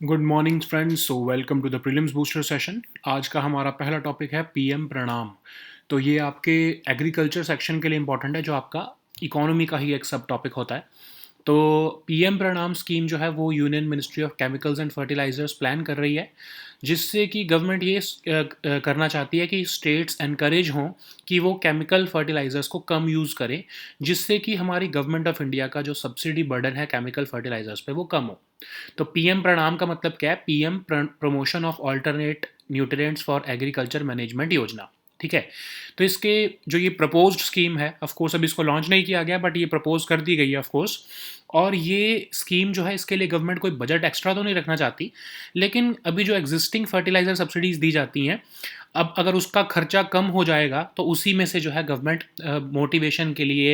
Good morning friends. So welcome to the prelims booster session. आज का हमारा पहला टॉपिक है पीएम प्रणाम। तो ये आपके एग्रीकल्चर सेक्शन के लिए इंपॉर्टेंट है, जो आपका इकोनॉमी का ही एक सब टॉपिक होता है। तो पीएम प्रणाम स्कीम जो है वो union ministry of chemicals and fertilisers plan कर रही है, जिससे कि गवर्नमेंट ये करना चाहती है कि स्टेट्स एनकरेज हों कि वो केमिकल फर्टिलाइजर्स को कम यूज़ करें, जिससे कि हमारी गवर्नमेंट ऑफ इंडिया का जो सब्सिडी बर्डन है केमिकल फर्टिलाइजर्स पे वो कम हो। तो पीएम प्रणाम का मतलब क्या है? PM promotion of alternate nutrients for agriculture management योजना। ठीक है। तो इसके जो ये प्रपोज्ड स्कीम है, ऑफ कोर्स अभी इसको लॉन्च नहीं किया गया, बट ये प्रपोज कर दी गई है ऑफ कोर्स। और ये स्कीम जो है, इसके लिए गवर्नमेंट कोई बजट एक्स्ट्रा तो नहीं रखना चाहती, लेकिन अभी जो एग्जिस्टिंग फर्टिलाइजर सब्सिडीज दी जाती हैं, अब अगर उसका खर्चा कम हो जाएगा तो उसी में से जो है गवर्नमेंट मोटिवेशन के लिए,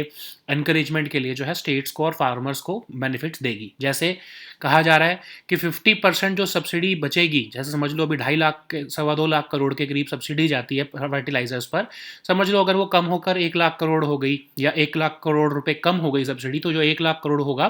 एनकरेजमेंट के लिए जो है स्टेट्स को और फार्मर्स को बेनिफिट्स देगी। जैसे कहा जा रहा है कि 50% जो सब्सिडी बचेगी, जैसे समझ लो अभी 2.5 लाख 2.25 लाख करोड़ के करीब सब्सिडी जाती है फर्टिलाइजर्स पर। समझ लो अगर वो कम होकर 1 लाख करोड़ हो गई, या 1 लाख करोड़ रुपए कम हो गई सब्सिडी, तो जो 1 लाख करोड़ होगा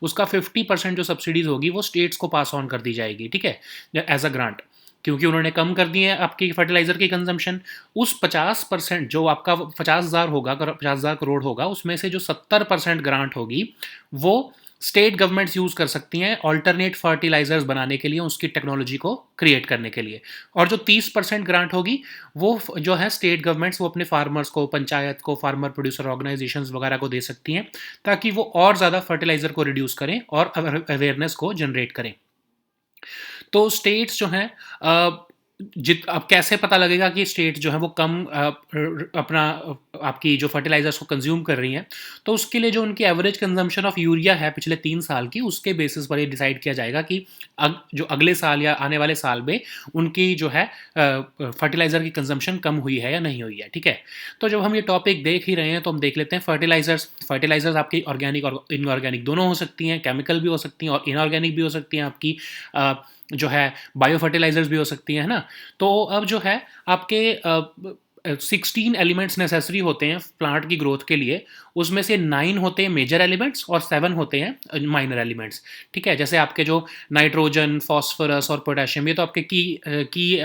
उसका 50% जो सब्सिडीज होगी वो स्टेट्स को पास ऑन कर दी जाएगी। ठीक है, एज अ ग्रांट, क्योंकि उन्होंने कम कर दी है आपकी फर्टिलाइजर की कंजम्पशन। उस 50% जो आपका 50,000 होगा, 50,000 करोड़ होगा, उसमें से जो 70% ग्रांट होगी वो स्टेट गवर्नमेंट्स यूज कर सकती हैं ऑल्टरनेट फर्टिलाइजर्स बनाने के लिए, उसकी टेक्नोलॉजी को क्रिएट करने के लिए। और जो 30% ग्रांट होगी वो जो है स्टेट गवर्नमेंट्स वो अपने फार्मर्स को, पंचायत को, फार्मर प्रोड्यूसर ऑर्गेनाइजेशंस वगैरह को दे सकती हैं, ताकि वो और ज़्यादा फर्टिलाइजर को रिड्यूस करें और अवेयरनेस को जनरेट करें। तो स्टेट्स जो हैं, जित अब कैसे पता लगेगा कि स्टेट्स जो है वो कम अपना आपकी जो फर्टिलाइजर्स को कंज्यूम कर रही हैं? तो उसके लिए जो उनकी एवरेज कंजम्पशन ऑफ यूरिया है पिछले 3 साल की, उसके बेसिस पर ये डिसाइड किया जाएगा कि जो अगले साल या आने वाले साल में उनकी जो है फर्टिलाइजर की कंजम्पशन कम हुई है या नहीं हुई है। ठीक है। तो जब हम ये टॉपिक देख ही रहे हैं तो हम देख लेते हैं फर्टिलाइजर्स। फर्टिलाइजर्स आपकी ऑर्गेनिक और इनऑर्गेनिक दोनों हो सकती हैं, केमिकल भी हो सकती हैं और इनऑर्गेनिक भी हो सकती हैं, आपकी जो है बायो फर्टिलाइजर्स भी हो सकती हैं, है ना। तो अब जो है आपके 16 एलिमेंट्स नेसेसरी होते हैं प्लांट की ग्रोथ के लिए। उसमें से 9 होते हैं मेजर एलिमेंट्स और 7 होते हैं माइनर एलिमेंट्स। ठीक है। जैसे आपके जो नाइट्रोजन, फॉस्फोरस और पोटेशियम, ये तो आपके की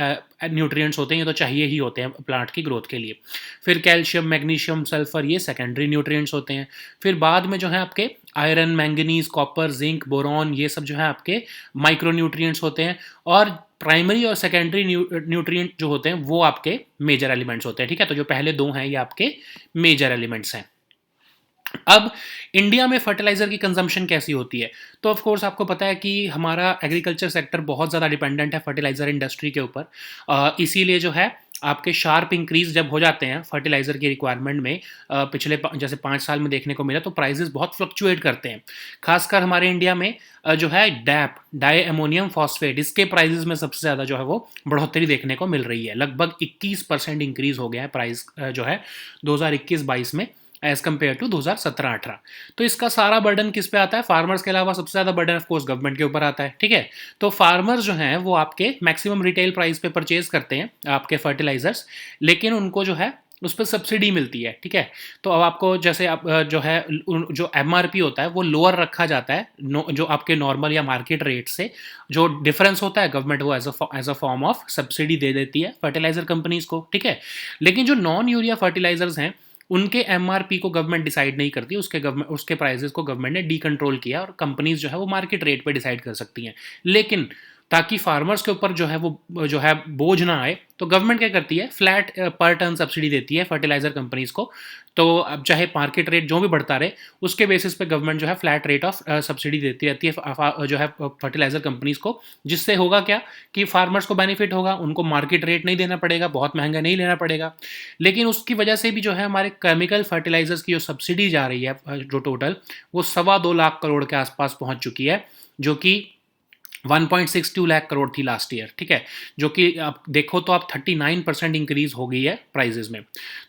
न्यूट्रिएंट्स होते हैं, ये तो चाहिए ही होते हैं प्लांट की ग्रोथ के लिए। फिर कैल्शियम, मैग्नीशियम, सल्फर, ये सेकेंडरी न्यूट्रिएंट्स होते हैं। फिर बाद में जो है आपके iron, manganese, copper, zinc, boron, ये सब जो है आपके माइक्रो न्यूट्रिएंट्स होते हैं। और प्राइमरी और सेकेंडरी न्यूट्रिएंट जो होते हैं वो आपके मेजर एलिमेंट्स होते हैं। ठीक है। तो जो पहले 2 हैं ये आपके मेजर एलिमेंट्स हैं। अब इंडिया में फर्टिलाइजर की कंजम्पशन कैसी होती है? तो ऑफ कोर्स आपको पता है कि हमारा एग्रीकल्चर सेक्टर बहुत ज़्यादा डिपेंडेंट है फर्टिलाइजर इंडस्ट्री के ऊपर। इसीलिए जो है आपके शार्प इंक्रीज जब हो जाते हैं फर्टिलाइजर की रिक्वायरमेंट में, पिछले जैसे 5 साल में देखने को मिला, तो प्राइजेस बहुत फ्लक्चुएट करते हैं। खासकर हमारे इंडिया में जो है डैप, डाई अमोनियम फॉस्फेट, इसके प्राइजेस में सबसे ज़्यादा जो है वो बढ़ोतरी देखने को मिल रही है। लगभग 21% इंक्रीज हो गया है प्राइस जो है 2021-22 में, एज कम्पेयर टू 2017-18। तो इसका सारा बर्डन किस पे आता है? फार्मर्स के अलावा सबसे ज़्यादा बर्डन ऑफ कोर्स गवर्नमेंट के ऊपर आता है। ठीक है। तो फार्मर्स जो हैं वो आपके मैक्सिमम रिटेल प्राइस पे परचेज करते हैं आपके फर्टिलाइजर्स, लेकिन उनको जो है उस पर सब्सिडी मिलती है। ठीक है। तो अब आपको जैसे आप जो है जो एमआरपी होता है वो लोअर रखा जाता है, जो आपके नॉर्मल या मार्केट रेट से जो डिफरेंस होता है, गवर्नमेंट वो as a form of subsidy दे देती है फर्टिलाइजर कंपनीज को। ठीक है। लेकिन जो नॉन यूरिया फर्टिलाइजर्स हैं उनके एमआरपी को गवर्नमेंट डिसाइड नहीं करती, उसके प्राइसेस को गवर्नमेंट ने डी कंट्रोल किया, और कंपनीज जो है वो मार्केट रेट पे डिसाइड कर सकती हैं। लेकिन ताकि फार्मर्स के ऊपर जो है वो जो है बोझ ना आए, तो गवर्नमेंट क्या करती है, फ्लैट पर टन सब्सिडी देती है फर्टिलाइजर कंपनीज को। तो अब चाहे मार्केट रेट जो भी बढ़ता रहे, उसके बेसिस पे गवर्नमेंट जो है फ्लैट रेट ऑफ सब्सिडी देती रहती है जो है फर्टिलाइजर कंपनीज को। जिससे होगा क्या कि फार्मर्स को बेनिफिट होगा, उनको मार्केट रेट नहीं देना पड़ेगा, बहुत महंगा नहीं लेना पड़ेगा। लेकिन उसकी वजह से भी जो है हमारे केमिकल फर्टिलाइजर्स की जो सब्सिडी जा रही है जो टोटल, वो 2.25 लाख करोड़ के आसपास पहुंच चुकी है, जो कि 1.62 लाख करोड़ थी लास्ट ईयर। ठीक है। जो कि आप देखो तो आप 39% इंक्रीज हो गई है प्राइजेस में।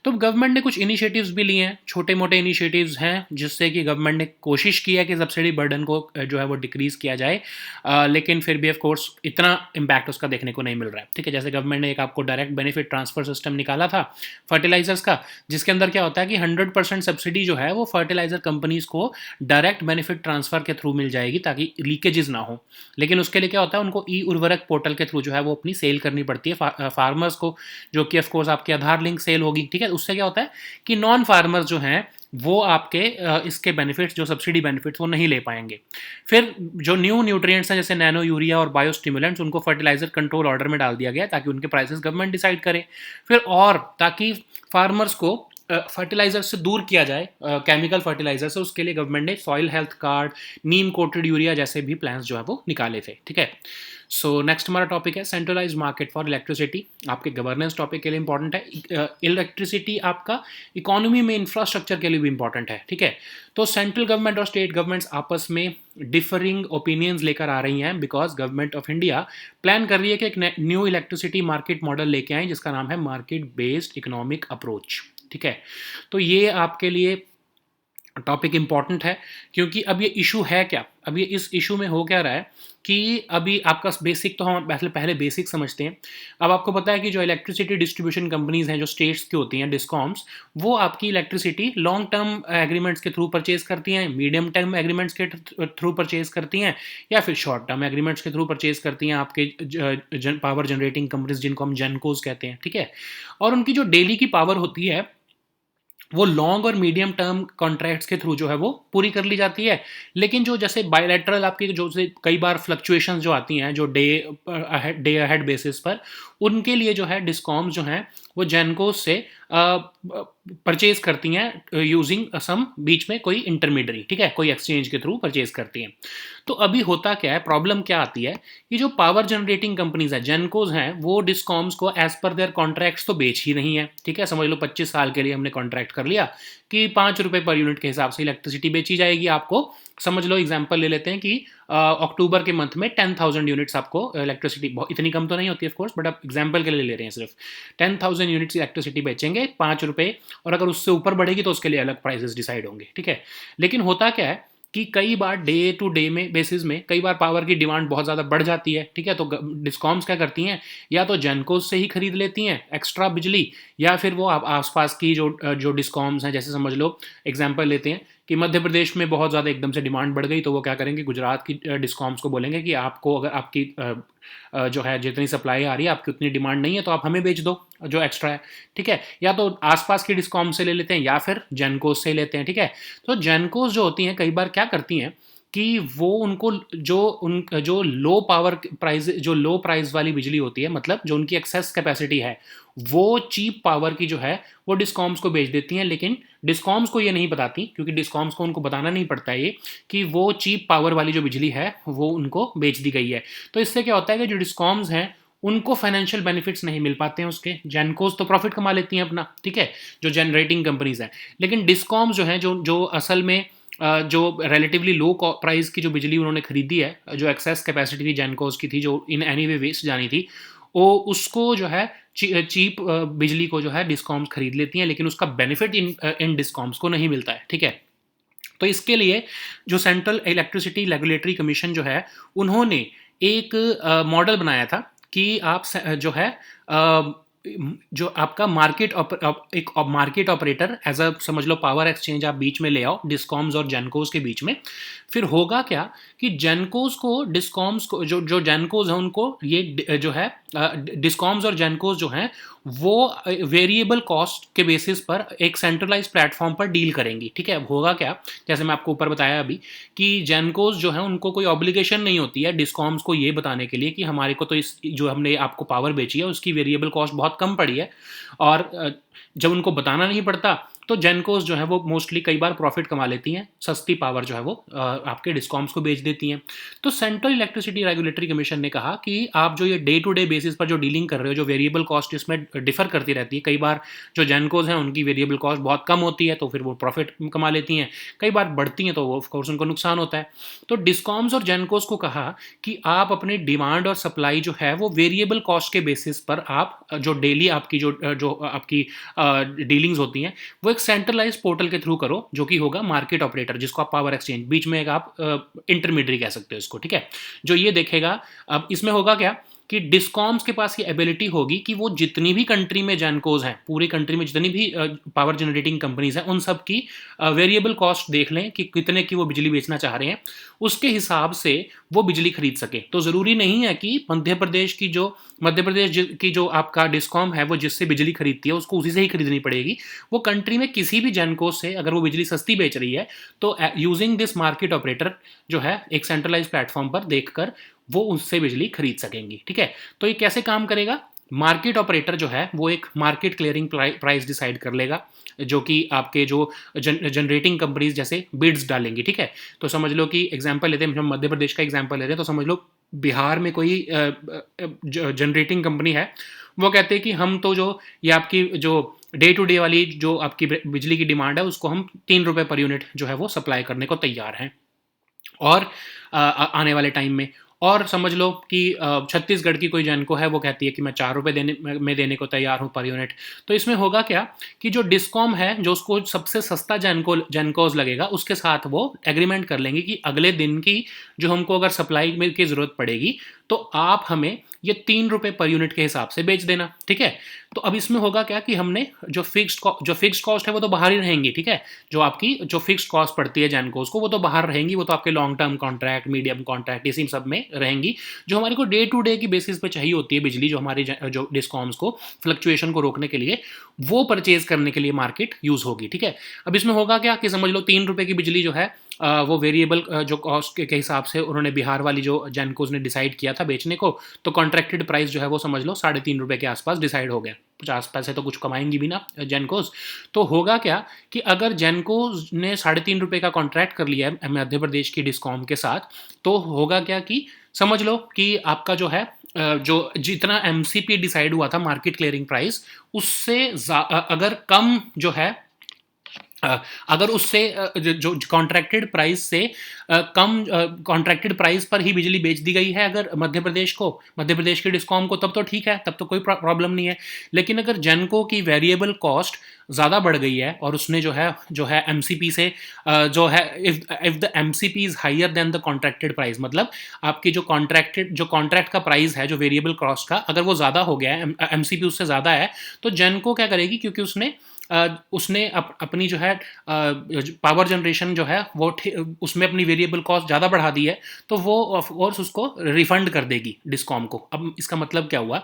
तो गवर्नमेंट ने कुछ इनिशिएटिव्स भी लिए हैं, छोटे मोटे इनिशिएटिव्स हैं, जिससे कि गवर्नमेंट ने कोशिश की है कि सब्सिडी बर्डन को जो है वो डिक्रीज किया जाए। लेकिन फिर भी ऑफ कोर्स इतना इम्पैक्ट उसका देखने को नहीं मिल रहा है। ठीक है। जैसे गवर्नमेंट ने एक आपको डायरेक्ट बेनिफिट ट्रांसफर सिस्टम निकाला था फर्टिलाइजर्स का, जिसके अंदर क्या होता है कि 100% सब्सिडी जो है वो फर्टिलाइजर कंपनीज को डायरेक्ट बेनिफिट ट्रांसफर के थ्रू मिल जाएगी, ताकि लीकेजेस ना हो। लेकिन उसके लिए क्या होता है, उनको ई उर्वरक पोर्टल के थ्रू जो है वो अपनी सेल करनी पड़ती है फार्मर्स को, जो कि ऑफकोर्स आपके आधार लिंक सेल होगी, ठीक है। उससे क्या होता है कि नॉन फार्मर्स जो हैं वो आपके इसके बेनिफिट्स, जो सब्सिडी बेनिफिट्स, वो नहीं ले पाएंगे। फिर जो न्यू न्यूट्रिएंट्स हैं जैसे नैनो यूरिया और बायो स्टिमुलेंट्स, उनको फर्टिलाइजर कंट्रोल ऑर्डर में डाल दिया गया ताकि उनके प्राइसेस गवर्नमेंट डिसाइड करे। फिर और ताकि फार्मर्स को फर्टिलाइजर से दूर किया जाए, केमिकल फर्टिलाइजर से, उसके लिए गवर्नमेंट ने सॉइल हेल्थ कार्ड, नीम कोटेड यूरिया जैसे भी प्लान्स जो है वो निकाले थे, ठीक है। सो नेक्स्ट हमारा टॉपिक है सेंट्रलाइज मार्केट फॉर इलेक्ट्रिसिटी। आपके गवर्नेंस टॉपिक के लिए इंपॉर्टेंट है। इलेक्ट्रिसिटी आपका इकोनॉमी में इंफ्रास्ट्रक्चर के लिए भी इंपॉर्टेंट है, ठीक है। तो सेंट्रल गवर्नमेंट और स्टेट गवर्नमेंट्स आपस में डिफरिंग ओपिनियंस लेकर आ रही हैं, because government of India plan कर रही है कि एक न्यू इलेक्ट्रिसिटी मार्केट मॉडल लेके आए जिसका नाम है मार्केट बेस्ड इकोनॉमिक अप्रोच, ठीक है। तो ये आपके लिए टॉपिक इंपॉर्टेंट है, क्योंकि अब ये इशू है क्या, अब ये इस इशू में हो क्या रहा है कि अभी आपका बेसिक, तो हम पहले बेसिक समझते हैं। अब आपको पता है कि जो इलेक्ट्रिसिटी डिस्ट्रीब्यूशन कंपनीज हैं जो स्टेट्स की होती हैं, डिस्कॉम्स, वो आपकी इलेक्ट्रिसिटी लॉन्ग टर्म एग्रीमेंट्स के थ्रू परचेज करती हैं, मीडियम टर्म एग्रीमेंट्स के थ्रू परचेज करती हैं, या फिर शॉर्ट टर्म एग्रीमेंट्स के थ्रू परचेज करती हैं आपके पावर जनरेटिंग कंपनीज, जिनको हम जेनकोज कहते हैं, ठीक है। और उनकी जो डेली की पावर होती है वो लॉन्ग और मीडियम टर्म कॉन्ट्रैक्ट्स के थ्रू जो है वो पूरी कर ली जाती है। लेकिन जो जैसे बायलैटरल आपकी जो से कई बार फ्लक्चुएशंस जो आती हैं, जो डे अहेड बेसिस पर, उनके लिए जो है डिस्कॉम्स जो हैं वो जेनकोज से परचेज करती हैं यूजिंग सम, बीच में कोई इंटरमीडियरी, ठीक है, कोई एक्सचेंज के थ्रू परचेज करती हैं। तो अभी होता क्या है, प्रॉब्लम क्या आती है कि जो पावर जनरेटिंग कंपनीज है, जेनकोज हैं, वो डिस्कॉम्स को एज पर देयर कॉन्ट्रैक्ट्स तो बेच ही नहीं है, ठीक है। समझ लो 25 साल के लिए हमने कॉन्ट्रैक्ट कर लिया कि 5 रुपये पर यूनिट के हिसाब से इलेक्ट्रिसिटी बेची जाएगी आपको। समझ लो एग्जांपल ले लेते हैं कि अक्टूबर के मंथ में 10,000 यूनिट्स आपको इलेक्ट्रिसिटी, इतनी कम तो नहीं होती है ऑफकोर्स, बट आप एग्जांपल के लिए ले रहे हैं, सिर्फ 10,000 यूनिट्स इलेक्ट्रिसिटी बेचेंगे 5 रुपये, और अगर उससे ऊपर बढ़ेगी तो उसके लिए अलग प्राइसेस डिसाइड होंगे, ठीक है। लेकिन होता क्या है कि कई बार डे टू डे में बेसिस में कई बार पावर की डिमांड बहुत ज़्यादा बढ़ जाती है, ठीक है। तो डिस्कॉम्स क्या करती हैं, या तो जेनकोज से ही खरीद लेती हैं एक्स्ट्रा बिजली, या फिर वो आसपास की जो डिस्कॉम्स हैं, जैसे समझ लो एग्जांपल लेते हैं कि मध्य प्रदेश में बहुत ज़्यादा एकदम से डिमांड बढ़ गई, तो वो क्या करेंगे, गुजरात की डिस्कॉम्स को बोलेंगे कि आपको अगर आपकी जो है जितनी सप्लाई आ रही है, आपकी उतनी डिमांड नहीं है, तो आप हमें बेच दो जो एक्स्ट्रा है, ठीक है। या तो आसपास की डिस्कॉम से ले लेते हैं, या फिर जेनकोज से लेते हैं, ठीक है। तो जेनकोज जो होती हैं कई बार क्या करती हैं कि वो उनको जो लो पावर प्राइस, जो लो प्राइस वाली बिजली होती है, मतलब जो उनकी एक्सेस कैपेसिटी है, वो चीप पावर की जो है वो डिस्कॉम्स को बेच देती हैं। लेकिन डिस्कॉम्स को ये नहीं बताती, क्योंकि डिस्कॉम्स को उनको बताना नहीं पड़ता ये कि वो चीप पावर वाली जो बिजली है वो उनको बेच दी गई है। तो इससे क्या होता है कि जो डिस्कॉम्स हैं उनको फाइनेंशियल बेनिफिट्स नहीं मिल पाते हैं उसके। जेनकोज तो प्रॉफिट कमा लेती हैं अपना, ठीक है, जो जनरेटिंग कंपनीज हैं। लेकिन डिस्कॉम्स जो हैं, जो असल में जो रिलेटिवली लो प्राइस की जो बिजली उन्होंने खरीदी है, जो एक्सेस कैपेसिटी थी जेनकोज की थी, जो इन एनी वे वेस्ट जानी थी, वो उसको जो है चीप बिजली को जो है डिस्कॉम्स खरीद लेती हैं, लेकिन उसका बेनिफिट इन डिस्कॉम्स को नहीं मिलता है, ठीक है। तो इसके लिए जो सेंट्रल इलेक्ट्रिसिटी रेगुलेटरी कमीशन जो है, उन्होंने एक मॉडल बनाया था कि आप जो है जो आपका एक मार्केट ऑपरेटर एज अ, समझ लो पावर एक्सचेंज आप बीच में ले आओ डिस्कॉम्स और जेनकोज के बीच में। फिर होगा क्या कि जेनकोज को डिस्कॉम्स को, जो जेनकोज है उनको ये जो है डिस्कॉम्स और जेनकोज जो हैं वो वेरिएबल कॉस्ट के बेसिस पर एक सेंट्रलाइज प्लेटफॉर्म पर डील करेंगी, ठीक है। होगा क्या, जैसे मैं आपको ऊपर बताया अभी कि जेनकोज जो है उनको कोई ऑब्लिगेशन नहीं होती है डिस्कॉम्स को ये बताने के लिए कि हमारे को तो इस जो हमने आपको पावर बेची है उसकी वेरिएबल कॉस्ट बहुत कम पड़ी है, और जब उनको बताना नहीं पड़ता तो जेनकोज जो है वो मोस्टली कई बार प्रॉफिट कमा लेती हैं, सस्ती पावर जो है वो आपके डिस्कॉम्स को बेच देती हैं। तो सेंट्रल इलेक्ट्रिसिटी रेगुलेटरी कमीशन ने कहा कि आप जो ये डे टू डे बेसिस पर जो डीलिंग कर रहे हो, जो वेरिएबल कॉस्ट इसमें डिफर करती रहती है, कई बार जो जेनकोज हैं उनकी वेरिएबल कॉस्ट बहुत कम होती है तो फिर वो प्रॉफिट कमा लेती हैं, कई बार बढ़ती हैं तो ऑफकोर्स उनको नुकसान होता है। तो डिस्कॉम्स और जेनकोज को कहा कि आप अपनी डिमांड और सप्लाई जो है वो वेरिएबल कॉस्ट के बेसिस पर आप जो डेली आपकी जो आपकी डीलिंग्स होती हैं वो एक सेंट्रलाइज पोर्टल के थ्रू करो, जो कि होगा मार्केट ऑपरेटर, जिसको आप पावर एक्सचेंज, बीच में एक आप इंटरमीडियरी कह सकते हो इसको, ठीक है, जो ये देखेगा। अब इसमें होगा क्या कि डिस्कॉम्स के पास ये एबिलिटी होगी कि वो जितनी भी कंट्री में जेनकोज हैं, पूरी कंट्री में जितनी भी पावर जनरेटिंग कंपनीज हैं, उन सब की वेरिएबल कॉस्ट देख लें कि कितने की वो बिजली बेचना चाह रहे हैं, उसके हिसाब से वो बिजली खरीद सके। तो ज़रूरी नहीं है कि मध्य प्रदेश की जो आपका डिस्कॉम है वो जिससे बिजली खरीदती है उसको उसी से ही खरीदनी पड़ेगी। वो कंट्री में किसी भी जेनकोज से अगर वो बिजली सस्ती बेच रही है तो यूजिंग दिस मार्केट ऑपरेटर जो है एक सेंट्रलाइज प्लेटफॉर्म पर देखकर वो उससे बिजली खरीद सकेंगी। ठीक है, तो ये कैसे काम करेगा? मार्केट ऑपरेटर जो है वो एक मार्केट क्लियरिंग प्राइस डिसाइड कर लेगा, जो कि आपके जो जनरेटिंग कंपनीज जैसे बिड्स डालेंगी। ठीक है, तो समझ लो कि एग्जांपल लेते हैं, हम मध्य प्रदेश का एग्जांपल ले रहे हैं, तो समझ लो बिहार में कोई जनरेटिंग कंपनी है, वो कहते हैं कि हम तो जो ये आपकी जो डे टू डे वाली जो आपकी बिजली की डिमांड है उसको हम 3 रुपये पर यूनिट जो है वो सप्लाई करने को तैयार हैं और आने वाले टाइम में। और समझ लो कि छत्तीसगढ़ की कोई जेनको है, वो कहती है कि मैं 4 रुपये देने को तैयार हूँ पर यूनिट। तो इसमें होगा क्या कि जो डिस्कॉम है, जो उसको सबसे सस्ता जेनकोज लगेगा, उसके साथ वो एग्रीमेंट कर लेंगे कि अगले दिन की जो हमको अगर सप्लाई में की ज़रूरत पड़ेगी तो आप हमें ये 3 रुपये पर यूनिट के हिसाब से बेच देना। ठीक है, तो अब इसमें होगा क्या कि हमने जो फिक्स्ड कॉस्ट है वो तो बाहर ही रहेंगी। ठीक है, जो आपकी जो फिक्स्ड कॉस्ट पड़ती है जेनकोज को वो तो बाहर रहेंगी, वो तो आपके long term contract, medium contract, इसी सब में रहेंगी। जो हमारे को डे टू डे की बेसिस पे चाहिए होती है बिजली, जो हमारे जो डिस्कॉम्स को फ्लक्चुएशन को रोकने के लिए, वो परचेज करने के लिए मार्केट यूज होगी। ठीक है, अब इसमें होगा क्या कि समझ लो 3 रुपये की बिजली जो है वो वेरिएबल जो कॉस्ट के हिसाब से उन्होंने बिहार वाली जो जेनकोज ने डिसाइड किया था बेचने को, तो कॉन्ट्रैक्टेड प्राइस जो है वो समझ लो 3.5 रुपये के आसपास डिसाइड हो गया। 50 पैसे तो कुछ कमाएंगी भी ना जेनकोज। तो होगा क्या कि अगर जेनकोज ने 3.5 रुपये का कॉन्ट्रैक्ट कर लिया है मध्य प्रदेश की डिस्कॉम के साथ, तो होगा क्या कि समझ लो कि आपका जो है जो जितना एमसीपी डिसाइड हुआ था मार्केट क्लियरिंग प्राइस, उससे अगर कम जो है अगर उससे जो कॉन्ट्रैक्टेड प्राइस से कम कॉन्ट्रैक्टेड प्राइस पर ही बिजली बेच दी गई है अगर मध्य प्रदेश के डिस्कॉम को, तब तो ठीक है, तब तो कोई प्रॉब्लम नहीं है। लेकिन अगर जेनको की वेरिएबल कॉस्ट ज़्यादा बढ़ गई है और उसने जो है एमसीपी से जो है if the MCP is higher than the contracted price, मतलब आपकी जो कॉन्ट्रैक्ट का प्राइस है जो वेरिएबल कॉस्ट का, अगर वो ज़्यादा हो गया है, एमसीपी उससे ज़्यादा है, तो जेनको क्या करेगी, क्योंकि उसने अपनी जो है पावर जनरेशन जो है वो उसमें अपनी वेरिएबल कॉस्ट ज़्यादा बढ़ा दी है, तो वो ऑफ कोर्स उसको रिफंड कर देगी डिस्कॉम को। अब इसका मतलब क्या हुआ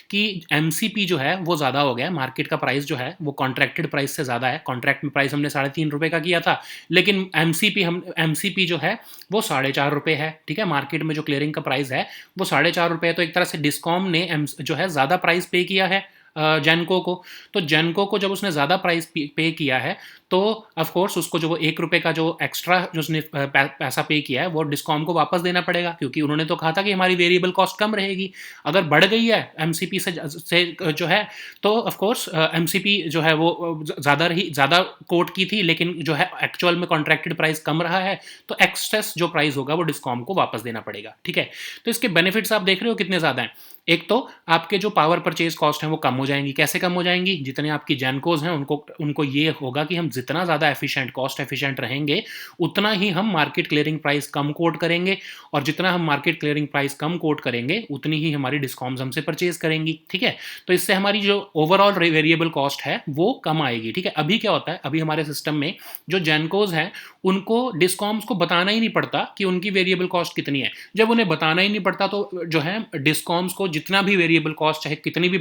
कि एमसीपी जो है वो ज़्यादा हो गया, मार्केट का प्राइस जो है वो कॉन्ट्रैक्टेड प्राइस से ज़्यादा है। कॉन्ट्रैक्ट में प्राइस हमने 3.5 रुपये का किया था, लेकिन एमसीपी जो है वो 4.5 रुपये है। ठीक है, मार्केट में जो क्लियरिंग का प्राइस है वो 4.5 रुपये है, तो एक तरह से डिस्कॉम ने जो है ज़्यादा प्राइस पे किया है जेनको को। तो जेनको को जब उसने ज़्यादा प्राइस पे किया है, तो ऑफ कोर्स उसको जो वो 1 रुपये का जो एक्स्ट्रा जो उसने पैसा पे किया है वो डिस्कॉम को वापस देना पड़ेगा, क्योंकि उन्होंने तो कहा था कि हमारी वेरिएबल कॉस्ट कम रहेगी। अगर बढ़ गई है एमसीपी से जो है, तो ऑफ कोर्स एमसीपी जो है वो ज़्यादा कोट की थी, लेकिन जो है एक्चुअल में कॉन्ट्रैक्टेड प्राइस कम रहा है, तो एक्सेस जो प्राइस होगा वो डिस्कॉम को वापस देना पड़ेगा। ठीक है, तो इसके बेनिफिट्स आप देख रहे हो कितने ज़्यादा हैं। एक तो आपके जो पावर परचेज कॉस्ट हैं वो कम हो जाएंगी। कैसे कम हो जाएंगी? जितने आपकी जेनकोज हैं उनको ये होगा कि हम जितना ज़्यादा कॉस्ट एफिशिएंट रहेंगे, उतना ही हम मार्केट क्लियरिंग प्राइस कम कोट करेंगे, और जितना हम मार्केट क्लियरिंग प्राइस कम कोट करेंगे उतनी ही हमारी डिस्कॉम्स हमसे परचेज करेंगी। ठीक है, तो इससे हमारी जो ओवरऑल वेरिएबल कॉस्ट है वो कम आएगी। ठीक है, अभी क्या होता है, अभी हमारे सिस्टम में जो जेनकोज हैं उनको डिस्कॉम्स को बताना ही नहीं पड़ता कि उनकी वेरिएबल कॉस्ट कितनी है। जब उन्हें बताना ही नहीं पड़ता तो जो है डिस्कॉम्स को जितना भी वेरिएबल कॉस्ट चाहे कितनी भी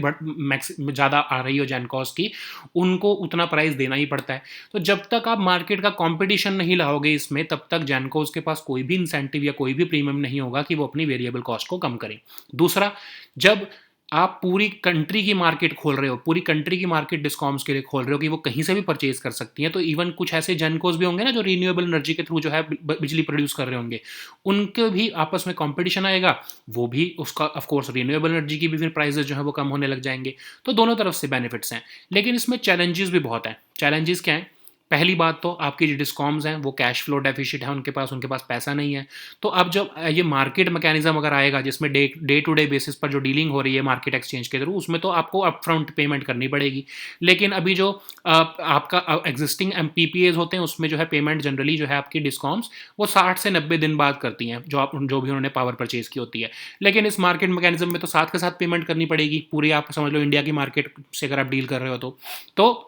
ज़्यादा आ रही हो जेनकोज की, उनको उतना प्राइस देना ही पड़ता है। तो जब तक आप मार्केट का कंपटीशन नहीं लाओगे इसमें, तब तक जेनकोज के पास कोई भी इंसेंटिव या कोई भी प्रीमियम नहीं होगा कि वो अपनी वेरिएबल कॉस्ट को कम करें। दूसरा, जब आप पूरी कंट्री की मार्केट खोल रहे हो, पूरी कंट्री की मार्केट डिस्कॉम्स के लिए खोल रहे हो कि वो कहीं से भी परचेज कर सकती हैं, तो इवन कुछ ऐसे जेनकोज भी होंगे ना जो रीन्यूएबल एनर्जी के थ्रू जो है बिजली प्रोड्यूस कर रहे होंगे, उनके भी आपस में कंपटीशन आएगा, वो भी उसका ऑफ कोर्स रीन्यूएबल एनर्जी की भी फिर प्राइसेस जो है वो कम होने लग जाएंगे। तो दोनों तरफ से बेनिफिट्स हैं, लेकिन इसमें चैलेंजेस भी बहुत हैं। चैलेंजेस क्या हैं? पहली बात तो आपकी जो डिस्कॉम्स हैं वो कैश फ्लो डेफिसिट है उनके पास पैसा नहीं है। तो अब जब ये मार्केट मैकेनिज्म अगर आएगा जिसमें डे टू डे बेसिस पर जो डीलिंग हो रही है मार्केट एक्सचेंज के थ्रू, उसमें तो आपको अपफ्रंट पेमेंट करनी पड़ेगी। लेकिन अभी जो आपका एग्जिस्टिंग पीपीएज होते हैं उसमें जो है पेमेंट जनरली जो है आपकी डिस्कॉम्स वो 60 से 90 दिन बाद करती हैं, जो भी उन्होंने पावर परचेज की होती है। लेकिन इस मार्केट मैकेनिज्म में तो साथ के साथ पेमेंट करनी पड़ेगी पूरी, आप समझ लो इंडिया की मार्केट से अगर आप डील कर रहे हो तो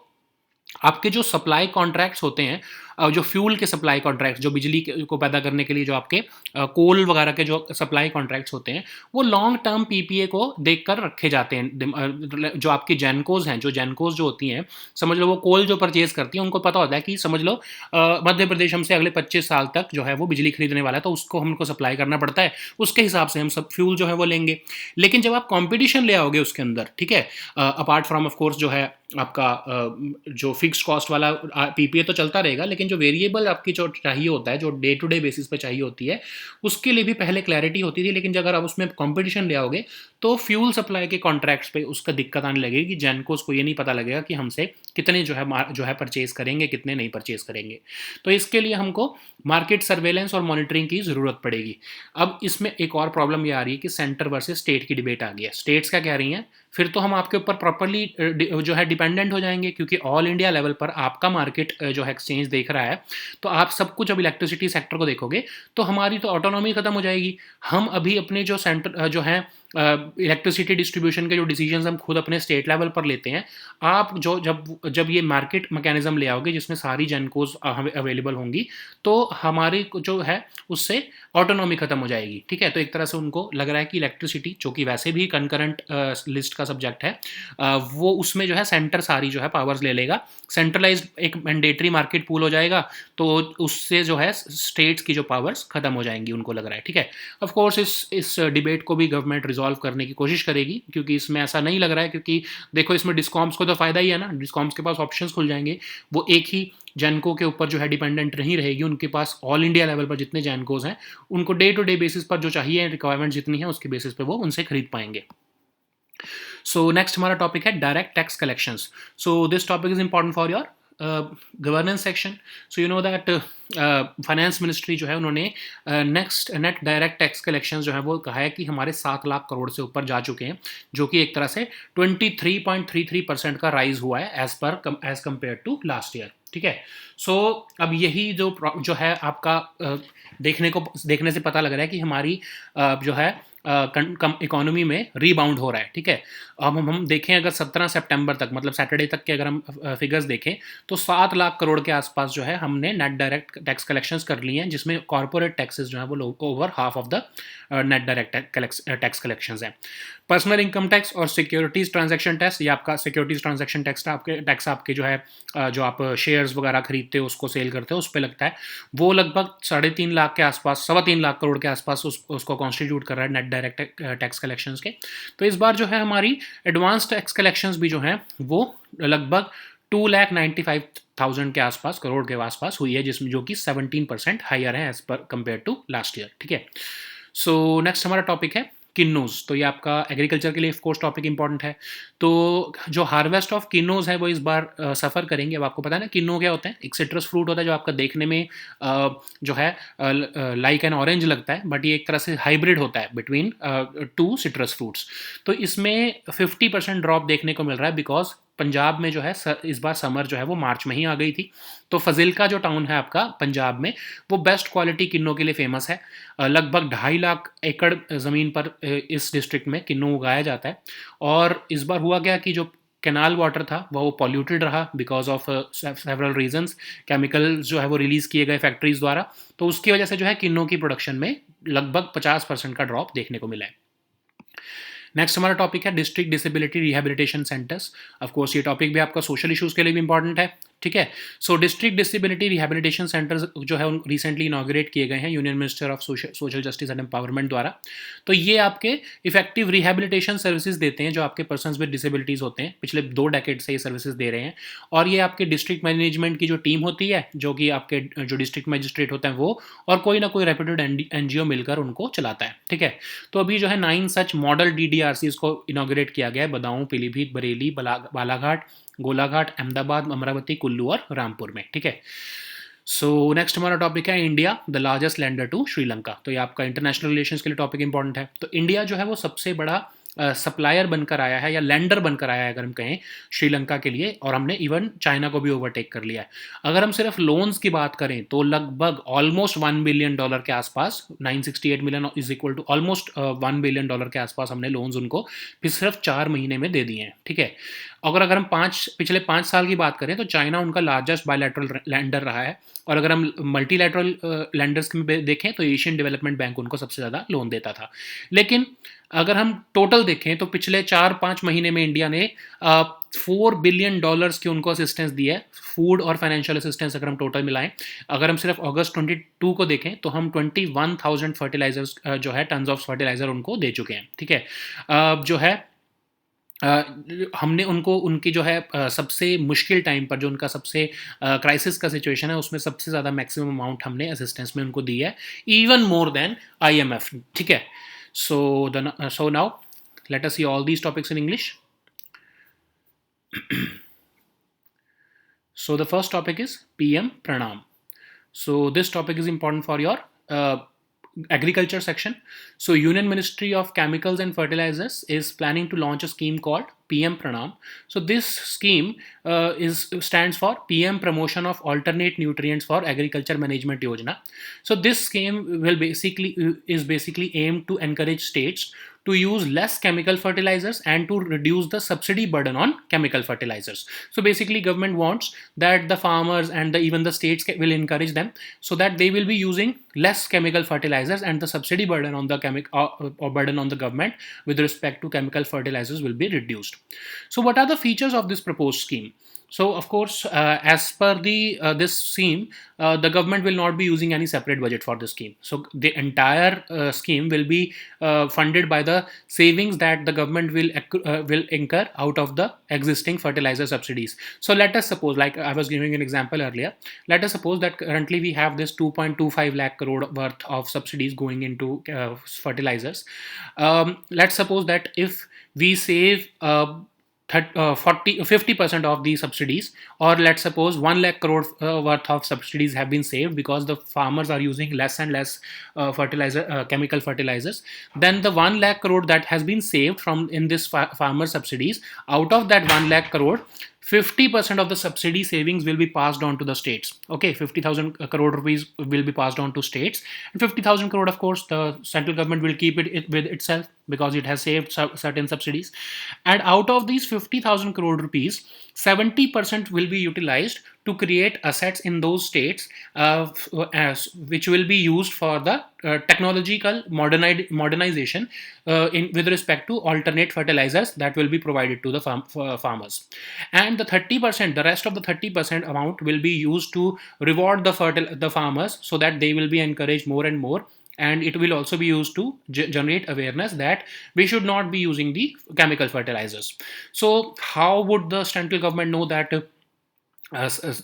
आपके जो सप्लाई कॉन्ट्रैक्ट्स होते हैं, जो फ्यूल के सप्लाई कॉन्ट्रैक्ट्स, जो बिजली को पैदा करने के लिए जो आपके कोल वगैरह के जो सप्लाई कॉन्ट्रैक्ट्स होते हैं, वो लॉन्ग टर्म पीपीए को देखकर रखे जाते हैं। जो आपकी जेनकोज हैं, जो जेनकोज जो होती हैं, समझ लो वो कोल जो परचेज करती हैं, उनको पता होता है कि समझ लो मध्य प्रदेश हमसे अगले 25 साल तक जो है वो बिजली खरीदने वाला है, तो उसको हमको सप्लाई करना पड़ता है, उसके हिसाब से हम सब फ्यूल जो है वो लेंगे। लेकिन जब आप कॉम्पिटिशन ले आओगे उसके अंदर, ठीक है, अपार्ट फ्रॉम ऑफ कोर्स जो है आपका जो फिक्स्ड कॉस्ट वाला पीपीए तो चलता रहेगा, लेकिन जो वेरिएबल आपकी जो चाहिए होता है, जो डे टू डे बेसिस पे चाहिए होती है, उसके लिए भी पहले क्लैरिटी होती थी। लेकिन अगर आप उसमें कंपटीशन ले आओगे तो फ्यूल सप्लाई के कॉन्ट्रैक्ट्स पे उसका दिक्कत आने लगेगी कि जेनको को ये नहीं पता लगेगा कि हमसे कितने जो है परचेज करेंगे, कितने नहीं परचेज करेंगे। तो इसके लिए हमको मार्केट सर्वेलेंस और मॉनिटरिंग की ज़रूरत पड़ेगी। अब इसमें एक और प्रॉब्लम ये आ रही है कि सेंटर वर्सेस स्टेट की डिबेट आ गई है। स्टेट्स क्या कह रही हैं, फिर तो हम आपके ऊपर प्रॉपरली जो है डिपेंडेंट हो जाएंगे, क्योंकि ऑल इंडिया लेवल पर आपका मार्केट जो है एक्सचेंज देख रहा है, तो आप सब कुछ अब इलेक्ट्रिसिटी सेक्टर को देखोगे तो हमारी तो ऑटोनॉमी खत्म हो जाएगी। हम अभी अपने जो सेंटर जो है इलेक्ट्रिसिटी डिस्ट्रीब्यूशन के जो डिसीजंस हम खुद अपने स्टेट लेवल पर लेते हैं, आप जो जब ये मार्केट मैकेनिज्म ले आओगे जिसमें सारी जेनकोज अवेलेबल होंगी, तो हमारी जो है उससे ऑटोनॉमी खत्म हो जाएगी। ठीक है, तो एक तरह से उनको लग रहा है कि इलेक्ट्रिसिटी, जो कि वैसे भी कंकरेंट लिस्ट का सब्जेक्ट है, वो उसमें जो है सेंटर सारी जो है पावर्स ले लेगा, सेंट्रलाइज्ड एक मैंडेटरी मार्केट पूल हो जाएगा, तो उससे जो है स्टेट्स की जो पावर्स खत्म हो जाएंगी, उनको लग रहा है। ठीक है, ऑफ कोर्स इस डिबेट को भी गवर्नमेंट रिजॉल्व करने की कोशिश करेगी, क्योंकि इसमें ऐसा नहीं लग रहा है, क्योंकि देखो इसमें डिस्कॉम्स को तो फायदा ही है ना, डिस्कॉम्स के पास ऑप्शंस खुल जाएंगे, वो एक ही जैनको के ऊपर जो है डिपेंडेंट नहीं रहेगी, उनके पास ऑल इंडिया लेवल पर जितने जैनकोज हैं उनको डे टू डे बेसिस पर जो चाहिए रिक्वायरमेंट जितनी है उसके बेसिस पे वो उनसे खरीद पाएंगे। सो नेक्स्ट हमारा टॉपिक है direct tax collections. So this topic is important for your governance section. So you know that finance ministry जो है उन्होंने नेट डायरेक्ट टैक्स कलेक्शंस जो है वो कहा है कि हमारे 7 लाख करोड़ से ऊपर जा चुके हैं, जो कि एक तरह से 23.33% का राइज हुआ है as compare to last year. ठीक है, सो अब यही जो है आपका देखने से पता लग रहा है कि हमारी जो है इकोनॉमी में रीबाउंड हो रहा है। ठीक है, अब हम देखें अगर 17 सितंबर तक, मतलब सैटरडे तक के अगर हम फिगर्स देखें, तो 7 लाख करोड़ के आसपास जो है हमने नेट डायरेक्ट टैक्स कलेक्शंस कर लिए हैं, जिसमें कॉर्पोरेट टैक्सेस जो है वो over half of the net direct tax collections हैं। पर्सनल इनकम टैक्स और सिक्योरिटीज ट्रांजैक्शन टैक्स, ये आपका सिक्योरिटीज ट्रांजैक्शन टैक्स आपके जो है जो आप शेयर्स वगैरह खरीदते हो उसको सेल करते हो उस पर लगता है, वो लगभग 3.5 लाख के आसपास, 3.25 लाख करोड़ के आसपास उसको कॉन्स्टिट्यूट कर रहा है नेट डायरेक्ट टैक्स कलेक्शंस के। तो इस बार जो है हमारी एडवांस टैक्स कलेक्शंस भी जो हैं वो लगभग 2,95,000 के आसपास, करोड़ के आसपास हुई है, जिसमें जो कि 17% हायर है as per compare to last year. ठीक है, सो नेक्स्ट हमारा टॉपिक है किन्नोज। तो ये आपका एग्रीकल्चर के लिए ऑफ कोर्स टॉपिक इंपॉर्टेंट है। तो जो हार्वेस्ट ऑफ किन्नोज है वो इस बार सफ़र करेंगे। अब आपको पता है ना किन्नो क्या होता है, एक सिट्रस फ्रूट होता है जो आपका देखने में जो है लाइक एन ऑरेंज लगता है, बट ये एक तरह से हाइब्रिड होता है बिटवीन 2 सिट्रस फ्रूट्स। तो इसमें 50% ड्रॉप देखने को मिल रहा है, बिकॉज पंजाब में जो है इस बार समर जो है वो मार्च में ही आ गई थी। तो फजिल्का जो टाउन है आपका पंजाब में, वो बेस्ट क्वालिटी किन्नो के लिए फेमस है। लगभग 2.5 लाख एकड़ ज़मीन पर इस डिस्ट्रिक्ट में किन्नो उगाया जाता है। और इस बार हुआ क्या कि जो कैनाल वाटर था वो पॉल्यूटेड रहा because of several reasons, chemicals जो है वो रिलीज़ किए गए फैक्ट्रीज द्वारा, तो उसकी वजह से जो है किन्नो की प्रोडक्शन में लगभग 50% का ड्रॉप देखने को मिला है। नेक्स्ट हमारा टॉपिक है district disability rehabilitation centres. Of course ये टॉपिक भी आपका सोशल इश्यूज़ के लिए भी इंपॉर्टेंट है। ठीक है, सो डिस्ट्रिक्ट डिसेबिलिटी रिहेबिलिटेशन सेंटर्स जो है रिसेंटली इनाग्रेट किए गए हैं union minister of social justice and empowerment द्वारा। तो ये आपके इफेक्टिव रिहेबिलिटेशन सर्विसेज देते हैं जो आपके पर्सन्स विद डिसेबिलिटीज़ होते हैं, पिछले 2 डेकेड से ये सर्विसेज दे रहे हैं। और ये आपके डिस्ट्रिक्ट मैनेजमेंट की जो टीम होती है, जो कि आपके जो डिस्ट्रिक्ट मजिस्ट्रेट होते हैं वो और कोई ना कोई रेप्यूटेड एनजीओ मिलकर उनको चलाता है। ठीक है, तो अभी जो है 9 सच मॉडल DDRCs को इनाग्रेट किया गया है, बदाऊं, पीलीभीत, बरेली, बालाघाट, गोलाघाट, अहमदाबाद, अमरावती, कुल्लू और रामपुर में, ठीक है। सो नेक्स्ट हमारा टॉपिक है India the largest lender to Sri Lanka. तो ये आपका इंटरनेशनल रिलेशंस के लिए टॉपिक इंपॉर्टेंट है। तो इंडिया जो है वो सबसे बड़ा सप्लायर बनकर आया है या लैंडर बनकर आया है अगर हम कहें श्रीलंका के लिए, और हमने इवन चाइना को भी ओवरटेक कर लिया है। अगर हम सिर्फ लोन्स की बात करें तो लगभग ऑलमोस्ट $1 बिलियन के आसपास, 968 million is equal to almost $1 billion के आसपास हमने लोन्स उनको फिर सिर्फ 4 महीने में दे दिए हैं, ठीक है। अगर हम पिछले 5 साल की बात करें तो चाइना उनका लार्जेस्ट बायलैटरल लैंडर रहा है, और अगर हम मल्टीलैटरल लैंडर्स में देखें तो एशियन डेवलपमेंट बैंक उनको सबसे ज़्यादा लोन देता था। लेकिन अगर हम टोटल देखें तो पिछले 4-5 महीने में इंडिया ने $4 बिलियन की उनको असिस्टेंस दी है, फूड और फाइनेंशियल असिस्टेंस अगर हम टोटल मिलाएं। अगर हम सिर्फ अगस्त 22 को देखें तो हम 21,000 फर्टिलाइजर्स जो है टन्स ऑफ फर्टिलाइजर उनको दे चुके हैं, ठीक है। जो है हमने उनको उनकी जो है सबसे मुश्किल टाइम पर जो उनका सबसे क्राइसिस का सिचुएशन है उसमें सबसे ज़्यादा मैक्सिमम अमाउंट हमने असिस्टेंस में उनको दी है, इवन मोर देन IMF, ठीक है। So now let us see all these topics in English. So the first topic is PM Pranam. So this topic is important for your agriculture section. So Union Ministry of Chemicals and Fertilizers is planning to launch a scheme called PM Pranam. So this scheme stands for PM Promotion of Alternate Nutrients for Agriculture Management Yojana. So this scheme is basically aimed to encourage states to use less chemical fertilizers and to reduce the subsidy burden on chemical fertilizers. So basically government wants that the farmers and even the states will encourage them so that they will be using less chemical fertilizers, and the subsidy burden on the burden on the government with respect to chemical fertilizers will be reduced. So what are the features of this proposed scheme? So of course, as per this scheme, the government will not be using any separate budget for this scheme. So the entire scheme will be funded by the savings that the government will incur out of the existing fertilizer subsidies. So let us suppose, like I was giving an example earlier, let us suppose that currently we have this 2.25 lakh crore worth of subsidies going into fertilizers. Let's suppose that if we save 50% of the subsidies, or let's suppose 1 lakh crore worth of subsidies have been saved because the farmers are using less and less chemical fertilizers, then the 1 lakh crore that has been saved from in this farmer subsidies, out of that 1 lakh crore, 50% of the subsidy savings will be passed on to the states. Okay, 50,000 crore rupees will be passed on to states, and 50,000 crore, of course, the central government will keep it with itself because it has saved certain subsidies. And out of these 50,000 crore rupees, 70% will be utilized to create assets in those states, which will be used for the technological modernization with respect to alternate fertilizers that will be provided to the farmers. And the rest of the 30% amount will be used to reward the farmers so that they will be encouraged more and more. And it will also be used to generate awareness that we should not be using the chemical fertilizers. So how would the central government know that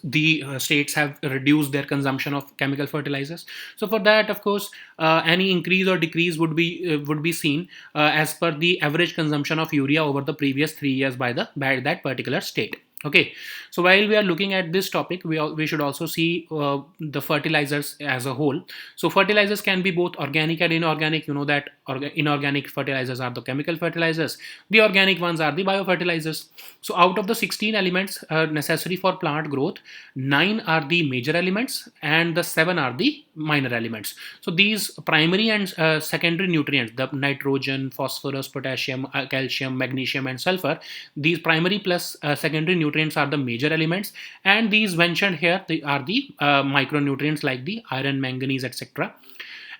the states have reduced their consumption of chemical fertilizers? So for that, of course, any increase or decrease would be seen as per the average consumption of urea over the previous 3 years by that particular state. Okay, so while we are looking at this topic, we should also see the fertilizers as a whole. So fertilizers can be both organic and inorganic. You know that inorganic fertilizers are the chemical fertilizers, the organic ones are the biofertilizers. So out of the 16 elements necessary for plant growth, 9 are the major elements and the 7 are the minor elements. So these primary and secondary nutrients, the nitrogen, phosphorus, potassium, calcium, magnesium and sulfur, these primary plus secondary nutrients are the major elements, and these mentioned here are the micronutrients like the iron, manganese, etc.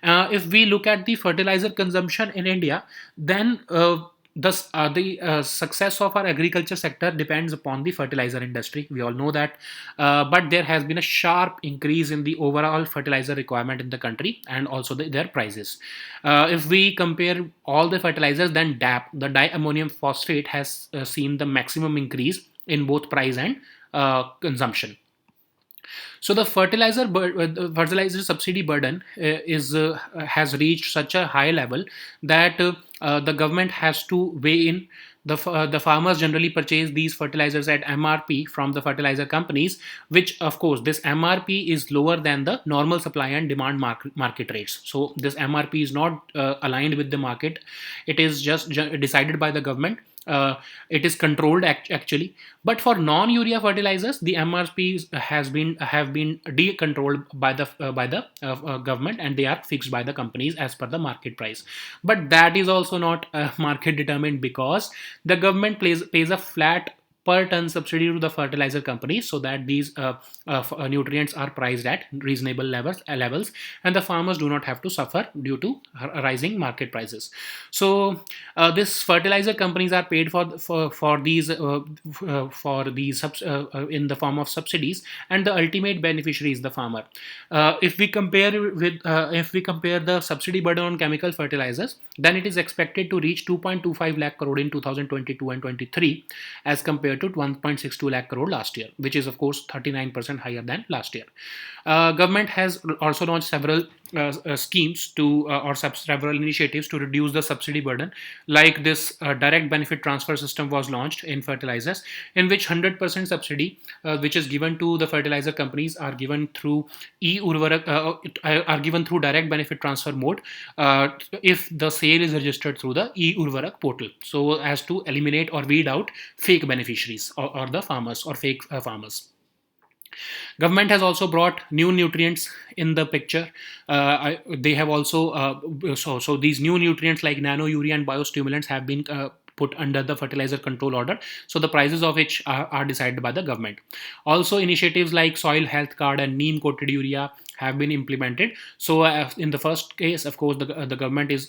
If we look at the fertilizer consumption in India, then the success of our agriculture sector depends upon the fertilizer industry. We all know that, but there has been a sharp increase in the overall fertilizer requirement in the country and also their prices. If we compare all the fertilizers, then DAP, the diammonium phosphate, has seen the maximum increase in both price and consumption. So the fertilizer subsidy burden has reached such a high level that the government has to weigh in. The farmers generally purchase these fertilizers at MRP from the fertilizer companies, which of course this MRP is lower than the normal supply and demand market rates. So this MRP is not aligned with the market. It is just decided by the government. It is controlled actually, but for non-urea fertilizers the MRPs have been decontrolled by the government, and they are fixed by the companies as per the market price. But that is also not market determined, because the government pays a flat per ton subsidy to the fertilizer companies, so that these nutrients are priced at reasonable levels, and the farmers do not have to suffer due to rising market prices. So this fertilizer companies are paid for these in the form of subsidies, and the ultimate beneficiary is the farmer. If we compare the subsidy burden on chemical fertilizers, then it is expected to reach 2.25 lakh crore in 2022 and 23, as compared to 1.62 lakh crore last year, which is of course 39% higher than last year. Government has also launched several schemes several initiatives to reduce the subsidy burden, like this direct benefit transfer system was launched in fertilizers, in which 100% subsidy, which is given to the fertilizer companies, are given through are given through direct benefit transfer mode, if the sale is registered through the e-Urvarak portal, so as to eliminate or weed out fake beneficiaries, or the farmers, or fake farmers. Government has also brought new nutrients in the picture. They have also so these new nutrients like nano urea and biostimulants have been put under the fertilizer control order, so the prices of which are decided by the government. Also, initiatives like soil health card and neem coated urea have been implemented. So in the first case, of course, the government is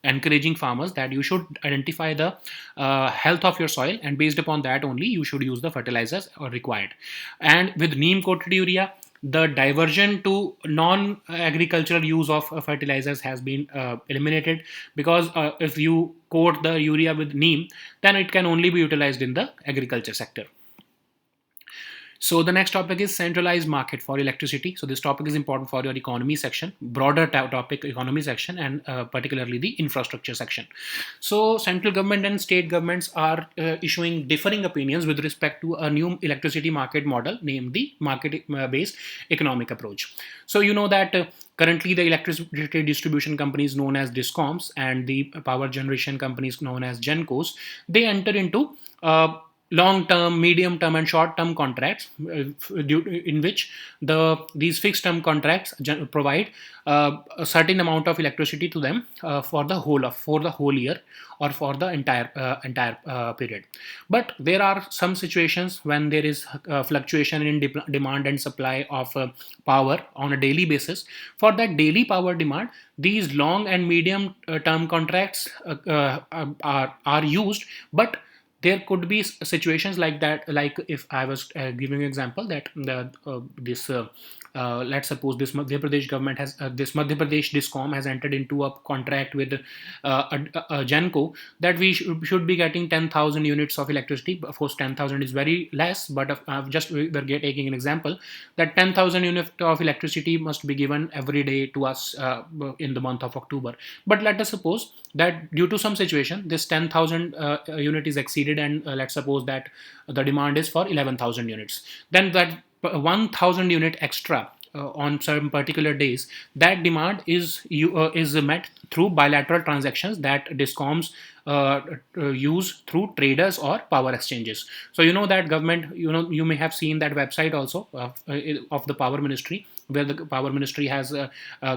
encouraging farmers that you should identify the health of your soil, and based upon that only you should use the fertilizers required. And with neem coated urea, the diversion to non-agricultural use of fertilizers has been eliminated, because if you coat the urea with neem, then it can only be utilized in the agriculture sector. So the next topic is centralized market for electricity. So this topic is important for your economy section, broader topic economy section, and particularly the infrastructure section. So central government and state governments are issuing differing opinions with respect to a new electricity market model, named the market-based economic approach. So you know that currently the electricity distribution companies known as DISCOMs and the power generation companies known as GENCOs, they enter into long-term, medium-term, and short-term contracts, in which these fixed-term contracts provide a certain amount of electricity to them for the whole year, or for the entire period. But there are some situations when there is fluctuation in demand and supply of power on a daily basis. For that daily power demand, these long and medium term contracts are used, but there could be situations like that, like if I was giving an example that let's suppose this Madhya Pradesh government has this Madhya Pradesh DISCOM has entered into a contract with a GENCO, that we should be getting 10,000 units of electricity. Of course 10,000 is very less, but just we're taking an example that 10,000 units of electricity must be given every day to us in the month of October. But let us suppose that due to some situation this 10,000 unit is exceeded, and let's suppose that the demand is for 11,000 units. Then that 1,000 unit extra on certain particular days, that demand is met through bilateral transactions that DISCOMs use through traders or power exchanges. So you know that government, you may have seen that website also of the power ministry, where the power ministry has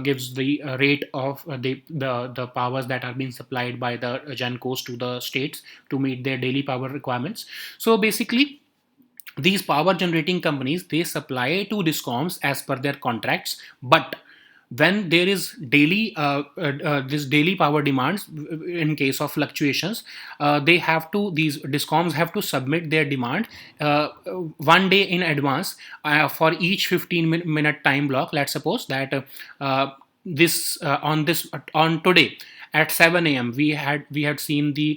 gives the rate of the powers that are being supplied by the GENCOs to the states to meet their daily power requirements. So basically, these power generating companies, they supply to DISCOMs as per their contracts, but when there is this daily power demands, in case of fluctuations, these DISCOMs have to submit their demand 1 day in advance for each 15-minute time block. Let's suppose that on today at 7 a.m. we had seen the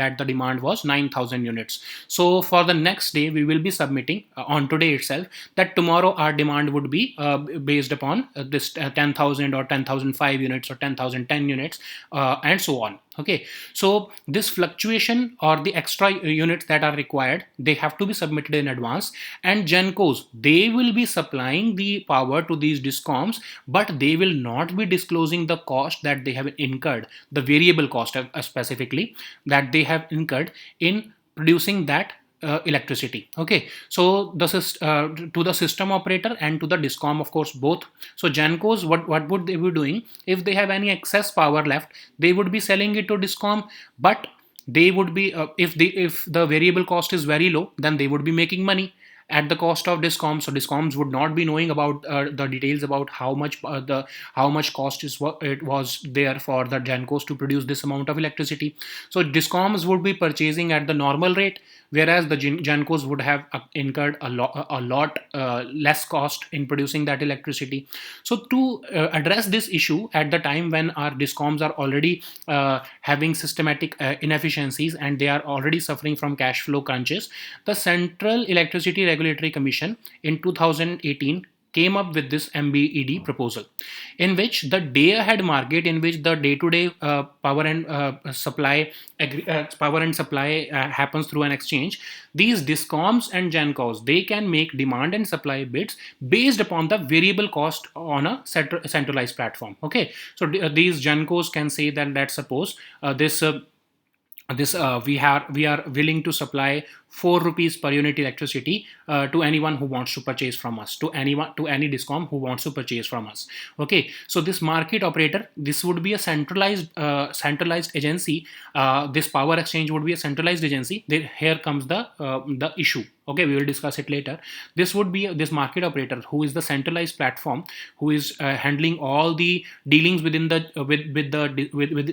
that the demand was 9,000 units. So for the next day we will be submitting on today itself that tomorrow our demand would be based upon this 10,000 or 10,005 units or 10,010 units, and so on. Okay, so this fluctuation or the extra units that are required, they have to be submitted in advance, and Gencos, they will be supplying the power to these discoms, but they will not be disclosing the cost that they have incurred, the variable cost specifically that they have incurred in producing that electricity. Okay, so this is to the system operator and to the discom, of course, both. So Gencos, what would they be doing if they have any excess power left? They would be selling it to discom, but they would be if the variable cost is very low, then they would be making money at the cost of discoms. So discoms would not be knowing about the details about how much cost is what it was there for the Gencos to produce this amount of electricity. So discoms would be purchasing at the normal rate, whereas the Gencos would have incurred a lot less cost in producing that electricity. So to address this issue at the time when our discoms are already having systematic inefficiencies and they are already suffering from cash flow crunches, the Central Electricity Regulatory Commission in 2018 came up with this MBED proposal, in which the day-ahead market, in which the day-to-day power and supply happens through an exchange, these discoms and Gencos, they can make demand and supply bids based upon the variable cost on a centralized platform. Okay, so these Gencos can say that, let's suppose we are willing to supply 4 rupees per unit electricity to anyone who wants to purchase from us, to any discom who wants to purchase from us. Okay, so this market operator, this would be a centralized agency. This power exchange would be a centralized agency. Here comes the issue. Okay, we will discuss it later. This would be this market operator who is the centralized platform, who is handling all the dealings within the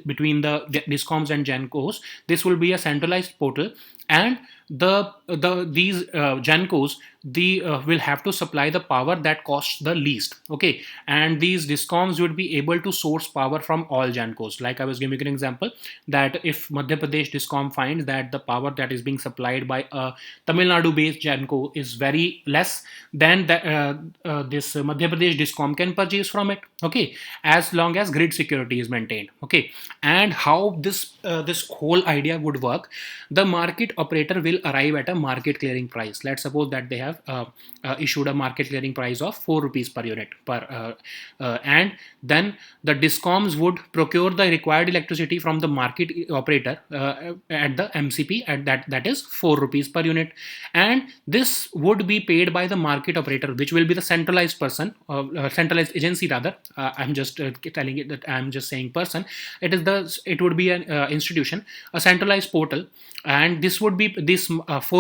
between the discoms and Gencos. This will be a centralized portal, and these Gencos, will have to supply the power that costs the least. Okay, and these discoms would be able to source power from all Gencos. Like I was giving an example, that if Madhya Pradesh discom finds that the power that is being supplied by a Tamil Nadu based Genco is very less, then this Madhya Pradesh discom can purchase from it. Okay, as long as grid security is maintained. Okay, and how this whole idea would work: the market operator will arrive at a market clearing price. Let's suppose that they have issued a market clearing price of 4 rupees per unit and then the discoms would procure the required electricity from the market operator at the MCP at that is 4 rupees per unit, and this would be paid by the market operator, which will be the centralized person, centralized agency rather. I'm just telling it that I'm just saying person. It would be an institution, a centralized portal, and this 4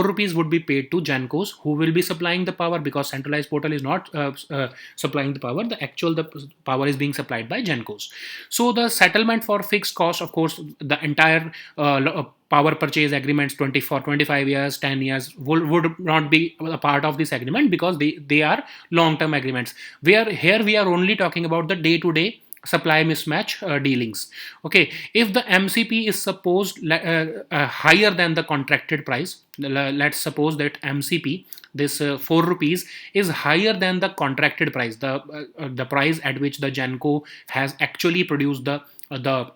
rupees would be paid to Gencos, who will be supplying the power, because centralized portal is not supplying the power. The power is being supplied by Gencos. So the settlement for fixed cost, of course, the entire power purchase agreements 25 years, 10 years would not be a part of this agreement, because they are long-term agreements. Here we are only talking about the day-to-day supply mismatch dealings. Okay, if the MCP is supposed higher than the contracted price, let's suppose that MCP, this 4 rupees, is higher than the contracted price, the price at which the Genco has actually produced the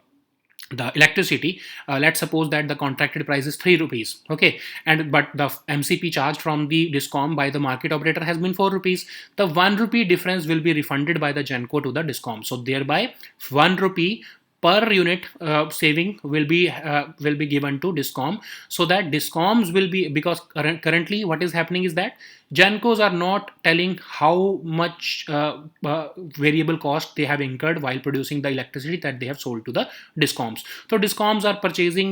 electricity. Let's suppose that the contracted price is 3 rupees. Okay, but the MCP charged from the discom by the market operator has been 4 rupees. The 1 rupee difference will be refunded by the Genco to the discom. So thereby 1 rupee per unit saving will be given to discom, so that discoms will be, because currently what is happening is that Gencos are not telling how much variable cost they have incurred while producing the electricity that they have sold to the discoms. So discoms are purchasing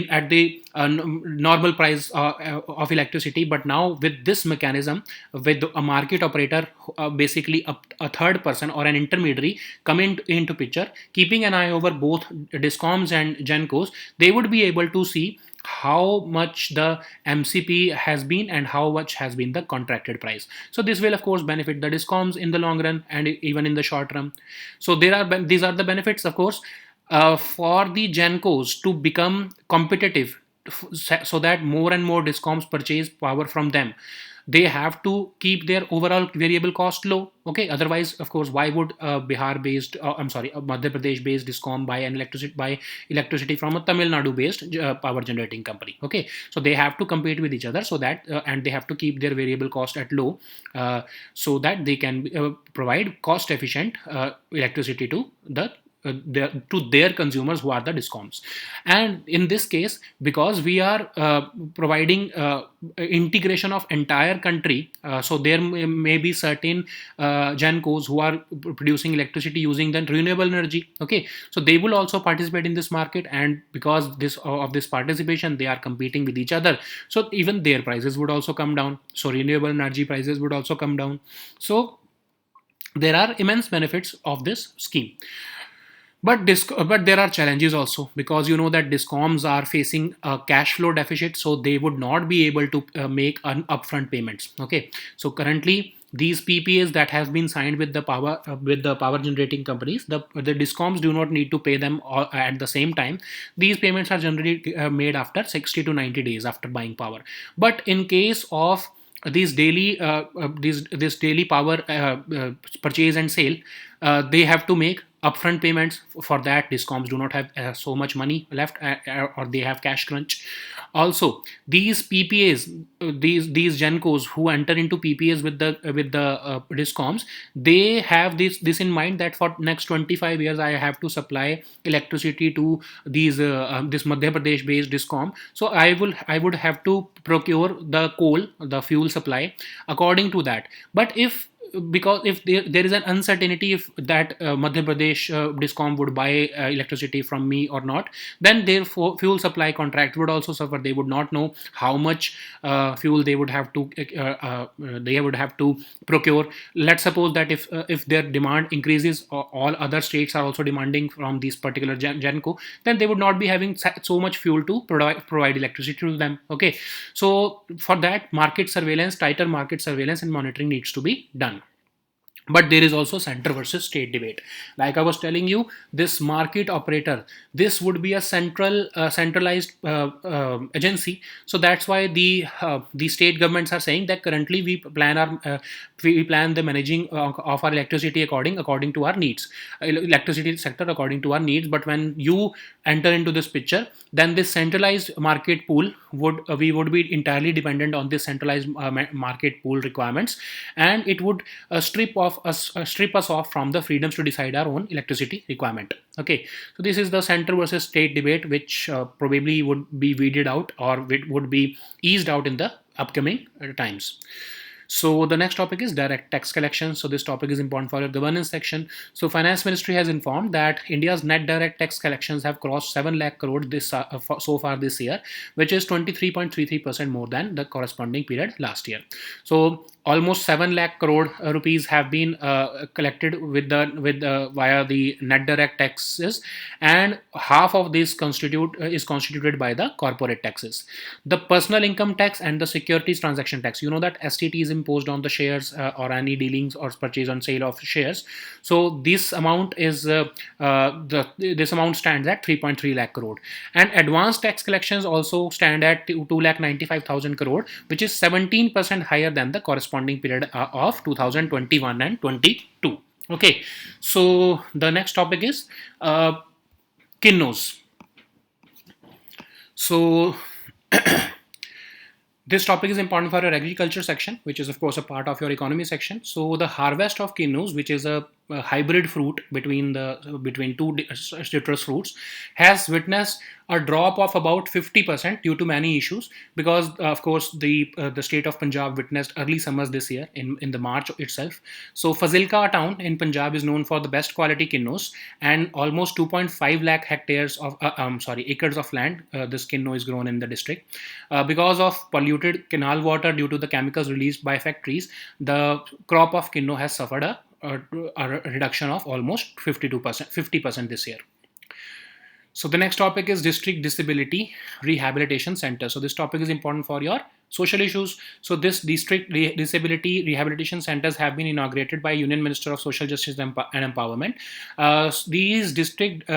at the normal price of electricity, but now with this mechanism, with a market operator, basically a third person or an intermediary coming into picture, keeping an eye over both discoms and Gencos, they would be able to see how much the MCP has been and how much has been the contracted price. So this will of course benefit the discoms in the long run and even in the short run. So these are the benefits, of course. for the Gencos to become competitive, so that more and more discoms purchase power from them, they have to keep their overall variable cost low. Okay, otherwise, of course, why would Bihar based, I'm sorry, a Madhya Pradesh based discom buy electricity from a Tamil Nadu based power generating company? Okay, so they have to compete with each other, so that and they have to keep their variable cost at low, so that they can provide cost efficient electricity to their consumers, who are the discoms. And in this case, because we are providing integration of entire country, so there may be certain gencos who are producing electricity using the renewable energy. Okay, so they will also participate in this market, and because of this participation, they are competing with each other, so even their prices would also come down, so renewable energy prices would also come down. So there are immense benefits of this scheme. But there are challenges also, because you know that discoms are facing a cash flow deficit, so they would not be able to make an upfront payments. Okay, so currently these PPAs that have been signed with the power generating companies, the discoms do not need to pay them all at the same time. These payments are generally made after 60 to 90 days after buying power. But in case of this daily power purchase and sale, they have to make upfront payments. For that, discoms do not have so much money left, or they have cash crunch. Also, these PPAs, these gencos who enter into PPAs with the discoms, they have this in mind, that for next 25 years I have to supply electricity to this Madhya Pradesh based discom. So I would have to procure the coal, the fuel supply, according to that. But because if there is an uncertainty if that Madhya Pradesh discom would buy electricity from me or not, then their fuel supply contract would also suffer. They would not know how much fuel they would have to procure. Let's suppose that if their demand increases, all other states are also demanding from these particular genco, then they would not be having so much fuel to provide electricity to them. Okay, so for that, tighter market surveillance and monitoring needs to be done. But there is also center versus state debate. Like I was telling you, this market operator, this would be a centralized agency. So that's why the state governments are saying that currently we plan the managing of our electricity according to our needs, electricity sector according to our needs. But when you enter into this picture, then this centralized market pool we would be entirely dependent on this centralized market pool requirements, and it would strip us off from the freedoms to decide our own electricity requirement. Okay, so this is the center versus state debate, which probably would be weeded out, or it would be eased out in the upcoming times. So the next topic is direct tax collection. So this topic is important for your governance section. So Finance Ministry has informed that India's net direct tax collections have crossed 7 lakh crore so far this year, which is 23.33% more than the corresponding period last year. So almost 7 lakh crore rupees have been collected via the net direct taxes, and half of this is constituted by the corporate taxes. The personal income tax and the securities transaction tax, you know that STT is imposed on the shares or any dealings or purchase on sale of shares. So this amount stands at 3.3 lakh crore, and advanced tax collections also stand at 2,95,000 crore, which is 17% higher than the corresponding period of 2021 and 22. Okay, so the next topic is kinnos. So this topic is important for your agriculture section, which is of course a part of your economy section. So the harvest of kinnus, which is a hybrid fruit between two citrus fruits, has witnessed a drop of about 50% due to many issues, because of course the state of Punjab witnessed early summers this year in the March itself. So Fazilka town in Punjab is known for the best quality kinnus, and almost 2.5 lakh hectares of acres of land this kinnu is grown in the district. Because of polluted canal water due to the chemicals released by factories, the crop of kinnu has suffered a reduction of almost 50% this year. So the next topic is District Disability Rehabilitation Center. So this topic is important for your Social issues. So this district disability rehabilitation centers have been inaugurated by Union Minister of Social Justice and Empowerment. These district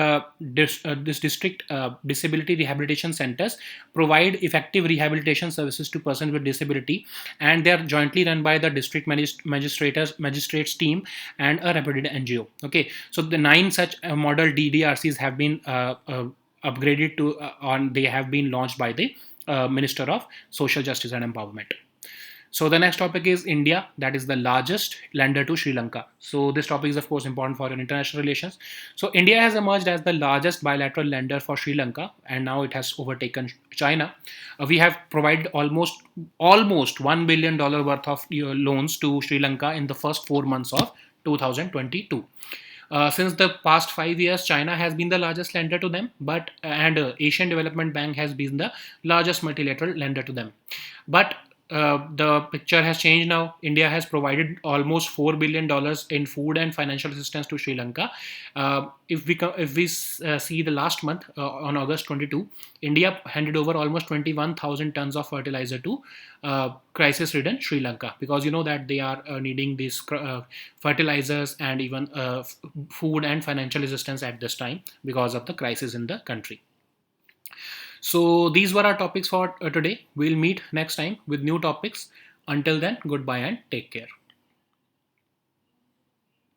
disability rehabilitation centers provide effective rehabilitation services to persons with disability, and they are jointly run by the district magistrates team and a reputed NGO. Okay, so the 9 such model DDRCs have been upgraded to on they have been launched by the Minister of Social Justice and Empowerment. So the next topic is India, that is the largest lender to Sri Lanka. So this topic is of course important for international relations. So India has emerged as the largest bilateral lender for Sri Lanka, and now it has overtaken China. We have provided almost $1 billion worth of loans to Sri Lanka in the first 4 months of 2022. Since the past 5 years, China has been the largest lender to them, but and Asian Development Bank has been the largest multilateral lender to them. But the picture has changed now. India has provided almost $4 billion in food and financial assistance to Sri Lanka. If we see the last month on August 22, India handed over almost 21,000 tons of fertilizer to crisis-ridden Sri Lanka, because you know that they are needing these fertilizers and even food and financial assistance at this time because of the crisis in the country. So these were our topics for today. We'll meet next time with new topics. Until then, goodbye and take care.